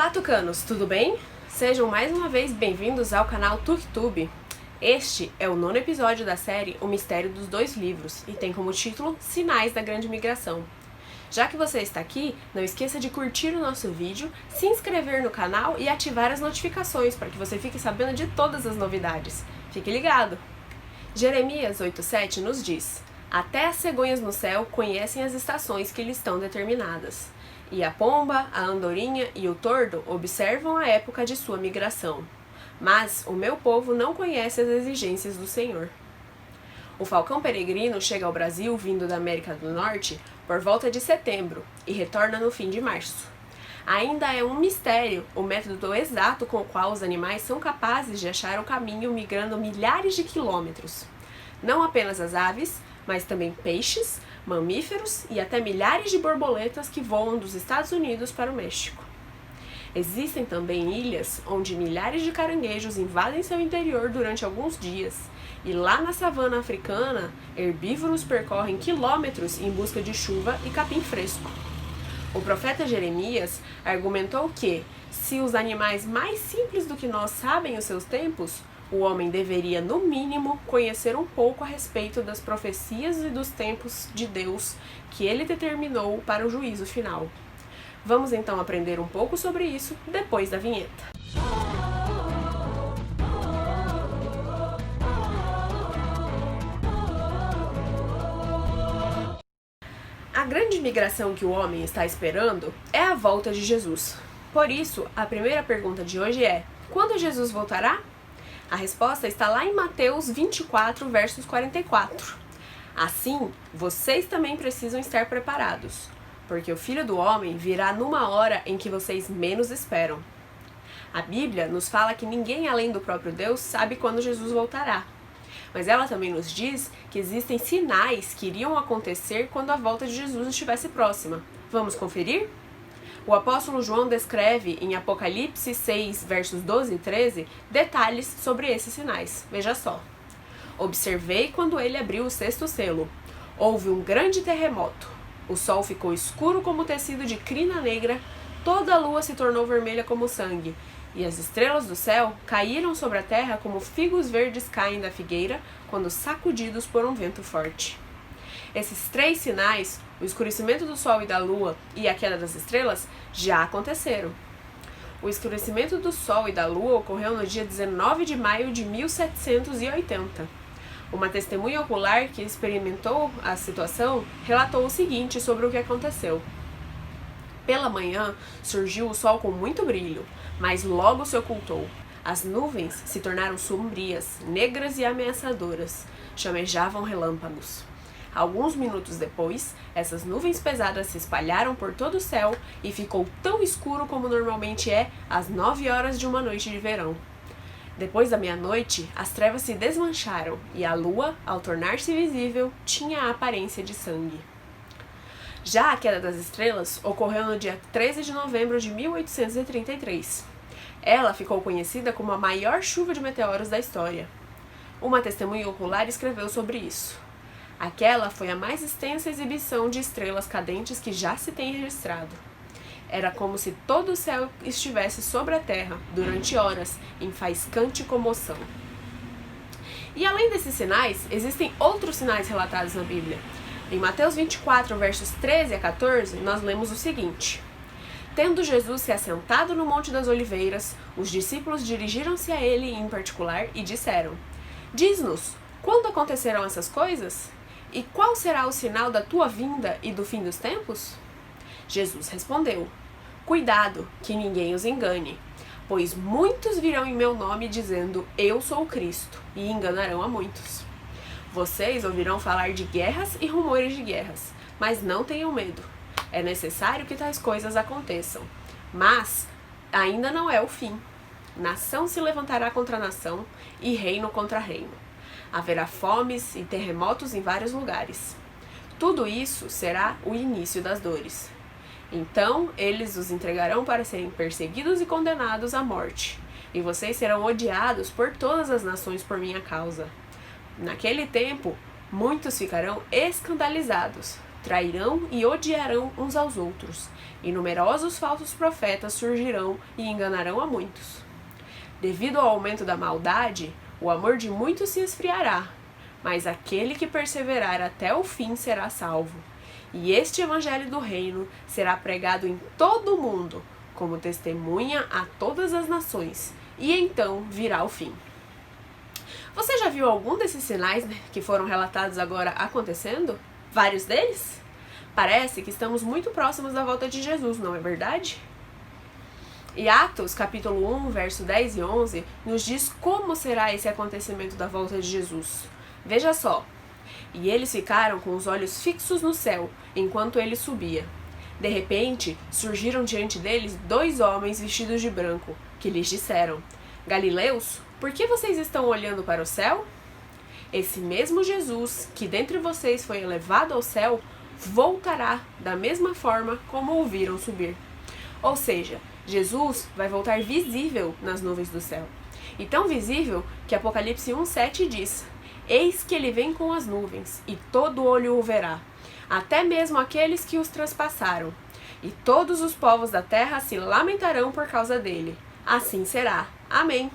Olá, tucanos, tudo bem? Sejam mais uma vez bem-vindos ao canal TucTube. Este é o 9º episódio da série O Mistério dos Dois Livros e tem como título Sinais da Grande Migração. Já que você está aqui, não esqueça de curtir o nosso vídeo, se inscrever no canal e ativar as notificações para que você fique sabendo de todas as novidades. Fique ligado! Jeremias 8,7 nos diz: até as cegonhas no céu conhecem as estações que lhes estão determinadas. E a pomba, a andorinha e o tordo observam a época de sua migração. Mas o meu povo não conhece as exigências do Senhor. O falcão peregrino chega ao Brasil vindo da América do Norte por volta de setembro e retorna no fim de março. Ainda é um mistério o método exato com o qual os animais são capazes de achar o caminho migrando milhares de quilômetros. Não apenas as aves, mas também peixes, mamíferos e até milhares de borboletas que voam dos Estados Unidos para o México. Existem também ilhas onde milhares de caranguejos invadem seu interior durante alguns dias, e lá na savana africana, herbívoros percorrem quilômetros em busca de chuva e capim fresco. O profeta Jeremias argumentou que, se os animais mais simples do que nós sabem os seus tempos, o homem deveria, no mínimo, conhecer um pouco a respeito das profecias e dos tempos de Deus que ele determinou para o juízo final. Vamos então aprender um pouco sobre isso depois da vinheta. A grande migração que o homem está esperando é a volta de Jesus. Por isso, a primeira pergunta de hoje é: quando Jesus voltará? A resposta está lá em Mateus 24, versos 44. Assim, vocês também precisam estar preparados, porque o Filho do Homem virá numa hora em que vocês menos esperam. A Bíblia nos fala que ninguém além do próprio Deus sabe quando Jesus voltará. Mas ela também nos diz que existem sinais que iriam acontecer quando a volta de Jesus estivesse próxima. Vamos conferir? O apóstolo João descreve em Apocalipse 6, versos 12 e 13, detalhes sobre esses sinais. Veja só. Observei quando ele abriu o 6º selo. Houve um grande terremoto. O sol ficou escuro como tecido de crina negra, toda a lua se tornou vermelha como sangue, e as estrelas do céu caíram sobre a terra como figos verdes caem da figueira quando sacudidos por um vento forte. Esses 3 sinais, o escurecimento do sol e da lua e a queda das estrelas, já aconteceram. O escurecimento do sol e da lua ocorreu no dia 19 de maio de 1780. Uma testemunha ocular que experimentou a situação relatou o seguinte sobre o que aconteceu. Pela manhã, surgiu o sol com muito brilho, mas logo se ocultou. As nuvens se tornaram sombrias, negras e ameaçadoras. Chamejavam relâmpagos. Alguns minutos depois, essas nuvens pesadas se espalharam por todo o céu e ficou tão escuro como normalmente é às 9 horas de uma noite de verão. Depois da meia-noite, as trevas se desmancharam e a lua, ao tornar-se visível, tinha a aparência de sangue. Já a queda das estrelas ocorreu no dia 13 de novembro de 1833. Ela ficou conhecida como a maior chuva de meteoros da história. Uma testemunha ocular escreveu sobre isso. Aquela foi a mais extensa exibição de estrelas cadentes que já se tem registrado. Era como se todo o céu estivesse sobre a terra, durante horas, em faiscante comoção. E além desses sinais, existem outros sinais relatados na Bíblia. Em Mateus 24, versos 13 a 14, nós lemos o seguinte: tendo Jesus se assentado no Monte das Oliveiras, os discípulos dirigiram-se a ele em particular e disseram: diz-nos, quando acontecerão essas coisas? E qual será o sinal da tua vinda e do fim dos tempos? Jesus respondeu: cuidado, que ninguém os engane, pois muitos virão em meu nome dizendo, eu sou o Cristo, e enganarão a muitos. Vocês ouvirão falar de guerras e rumores de guerras, mas não tenham medo. É necessário que tais coisas aconteçam, mas ainda não é o fim. Nação se levantará contra nação e reino contra reino. Haverá fomes e terremotos em vários lugares. Tudo isso será o início das dores. Então eles os entregarão para serem perseguidos e condenados à morte, e vocês serão odiados por todas as nações por minha causa. Naquele tempo, muitos ficarão escandalizados, trairão e odiarão uns aos outros, e numerosos falsos profetas surgirão e enganarão a muitos. Devido ao aumento da maldade, o amor de muitos se esfriará, mas aquele que perseverar até o fim será salvo. E este evangelho do reino será pregado em todo o mundo, como testemunha a todas as nações, e então virá o fim. Você já viu algum desses sinais que foram relatados agora acontecendo? Vários deles? Parece que estamos muito próximos da volta de Jesus, não é verdade? E Atos, capítulo 1, verso 10 e 11, nos diz como será esse acontecimento da volta de Jesus. Veja só. E eles ficaram com os olhos fixos no céu, enquanto ele subia. De repente, surgiram diante deles 2 homens vestidos de branco, que lhes disseram: Galileus, por que vocês estão olhando para o céu? Esse mesmo Jesus, que dentre vocês foi elevado ao céu, voltará da mesma forma como o viram subir. Ou seja, Jesus vai voltar visível nas nuvens do céu. E tão visível que Apocalipse 1,7 diz: Eis que ele vem com as nuvens, e todo olho o verá, até mesmo aqueles que os transpassaram. E todos os povos da terra se lamentarão por causa dele. Assim será. Amém.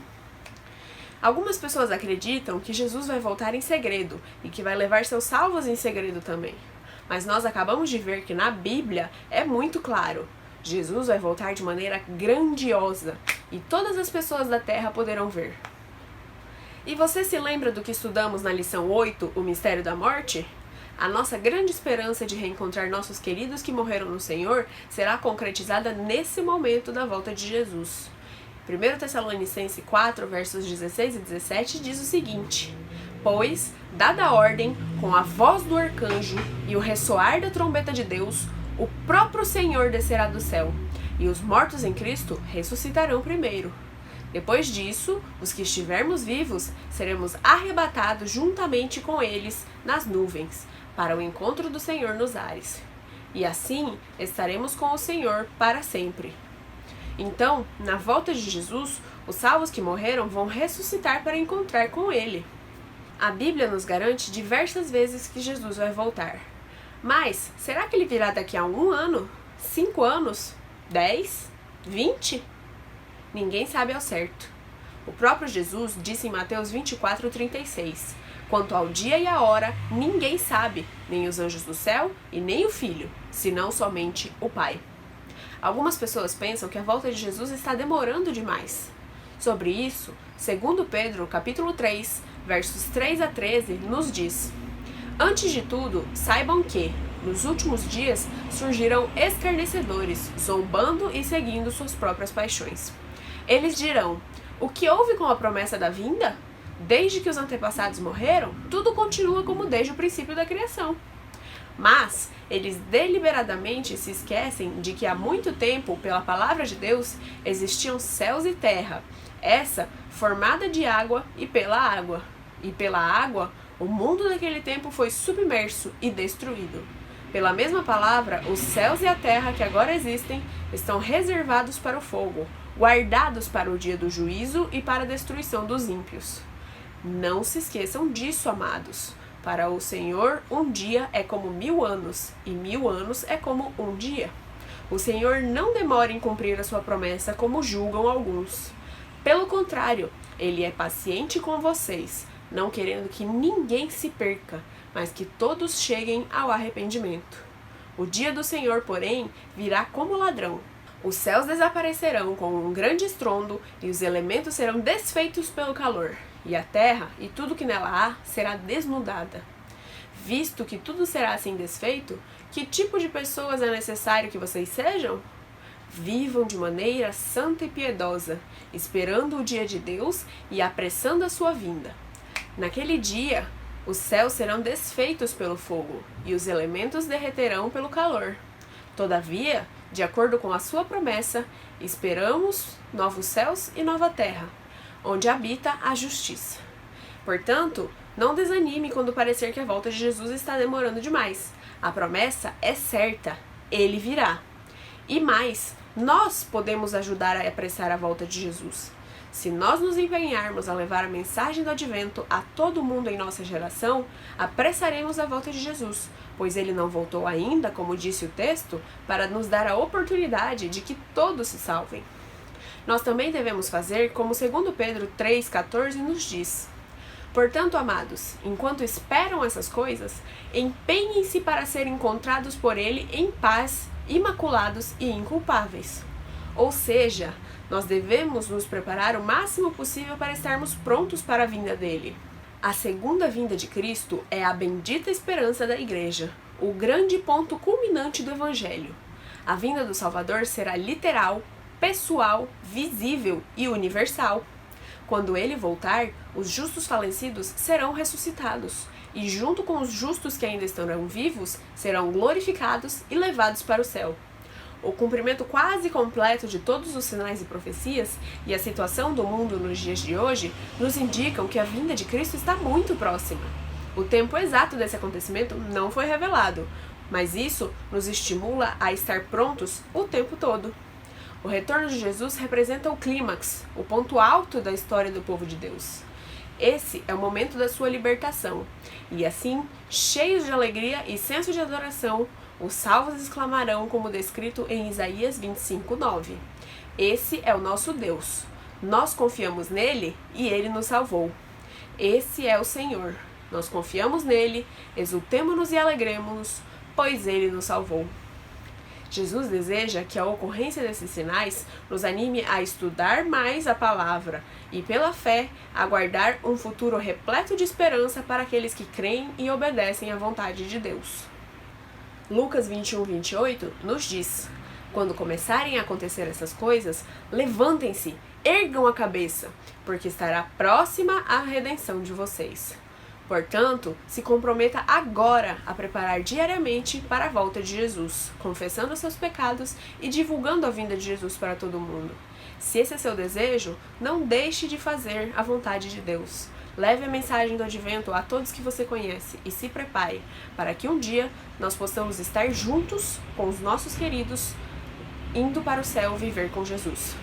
Algumas pessoas acreditam que Jesus vai voltar em segredo e que vai levar seus salvos em segredo também. Mas nós acabamos de ver que na Bíblia é muito claro. Jesus vai voltar de maneira grandiosa e todas as pessoas da terra poderão ver. E você se lembra do que estudamos na lição 8, o mistério da morte? A nossa grande esperança de reencontrar nossos queridos que morreram no Senhor será concretizada nesse momento da volta de Jesus. 1 Tessalonicenses 4, versos 16 e 17 diz o seguinte: Pois, dada a ordem, com a voz do arcanjo e o ressoar da trombeta de Deus, o próprio Senhor descerá do céu, e os mortos em Cristo ressuscitarão primeiro. Depois disso, os que estivermos vivos, seremos arrebatados juntamente com eles nas nuvens, para o encontro do Senhor nos ares. E assim estaremos com o Senhor para sempre. Então, na volta de Jesus, os salvos que morreram vão ressuscitar para encontrar com Ele. A Bíblia nos garante diversas vezes que Jesus vai voltar. Mas, será que Ele virá daqui a 1 ano? 5 anos? 10? 20? Ninguém sabe ao certo. O próprio Jesus disse em Mateus 24:36, Quanto ao dia e a hora, ninguém sabe, nem os anjos do céu e nem o Filho, senão somente o Pai. Algumas pessoas pensam que a volta de Jesus está demorando demais. Sobre isso, 2 Pedro, capítulo 3, versos 3 a 13, nos diz: Antes de tudo, saibam que, nos últimos dias, surgirão escarnecedores, zombando e seguindo suas próprias paixões. Eles dirão: O que houve com a promessa da vinda? Desde que os antepassados morreram, tudo continua como desde o princípio da criação. Mas eles deliberadamente se esquecem de que há muito tempo, pela palavra de Deus, existiam céus e terra, essa formada de água e pela água. E pela água, o mundo daquele tempo foi submerso e destruído. Pela mesma palavra, os céus e a terra que agora existem estão reservados para o fogo, guardados para o dia do juízo e para a destruição dos ímpios. Não se esqueçam disso, amados. Para o Senhor, um dia é como 1000 anos, e 1000 anos é como um dia. O Senhor não demora em cumprir a sua promessa, como julgam alguns. Pelo contrário, Ele é paciente com vocês, não querendo que ninguém se perca, mas que todos cheguem ao arrependimento. O dia do Senhor, porém, virá como ladrão. Os céus desaparecerão com um grande estrondo, e os elementos serão desfeitos pelo calor. E a terra e tudo que nela há será desnudada. Visto que tudo será assim desfeito, que tipo de pessoas é necessário que vocês sejam? Vivam de maneira santa e piedosa, esperando o dia de Deus e apressando a sua vinda. Naquele dia, os céus serão desfeitos pelo fogo, e os elementos derreterão pelo calor. Todavia, de acordo com a sua promessa, esperamos novos céus e nova terra, onde habita a justiça. Portanto, não desanime quando parecer que a volta de Jesus está demorando demais. A promessa é certa, Ele virá. E mais, nós podemos ajudar a apressar a volta de Jesus. Se nós nos empenharmos a levar a mensagem do advento a todo mundo em nossa geração, apressaremos a volta de Jesus, pois ele não voltou ainda, como disse o texto, para nos dar a oportunidade de que todos se salvem. Nós também devemos fazer como 2 Pedro 3,14 nos diz. Portanto, amados, enquanto esperam essas coisas, empenhem-se para serem encontrados por ele em paz, imaculados e inculpáveis. Ou seja, nós devemos nos preparar o máximo possível para estarmos prontos para a vinda dele. A segunda vinda de Cristo é a bendita esperança da Igreja, o grande ponto culminante do Evangelho. A vinda do Salvador será literal, pessoal, visível e universal. Quando ele voltar, os justos falecidos serão ressuscitados, e junto com os justos que ainda estarão vivos, serão glorificados e levados para o céu. O cumprimento quase completo de todos os sinais e profecias e a situação do mundo nos dias de hoje nos indicam que a vinda de Cristo está muito próxima. O tempo exato desse acontecimento não foi revelado, mas isso nos estimula a estar prontos o tempo todo. O retorno de Jesus representa o clímax, o ponto alto da história do povo de Deus. Esse é o momento da sua libertação, e assim, cheios de alegria e senso de adoração, os salvos exclamarão como descrito em Isaías 25:9. Esse é o nosso Deus. Nós confiamos nele e ele nos salvou. Esse é o Senhor. Nós confiamos nele, exultemo-nos e alegremo-nos, pois ele nos salvou. Jesus deseja que a ocorrência desses sinais nos anime a estudar mais a palavra e, pela fé, aguardar um futuro repleto de esperança para aqueles que creem e obedecem à vontade de Deus. Lucas 21:28 nos diz: quando começarem a acontecer essas coisas, levantem-se, ergam a cabeça, porque estará próxima a redenção de vocês. Portanto, se comprometa agora a preparar diariamente para a volta de Jesus, confessando seus pecados e divulgando a vinda de Jesus para todo mundo. Se esse é seu desejo, não deixe de fazer a vontade de Deus. Leve a mensagem do advento a todos que você conhece e se prepare para que um dia nós possamos estar juntos com os nossos queridos, indo para o céu viver com Jesus.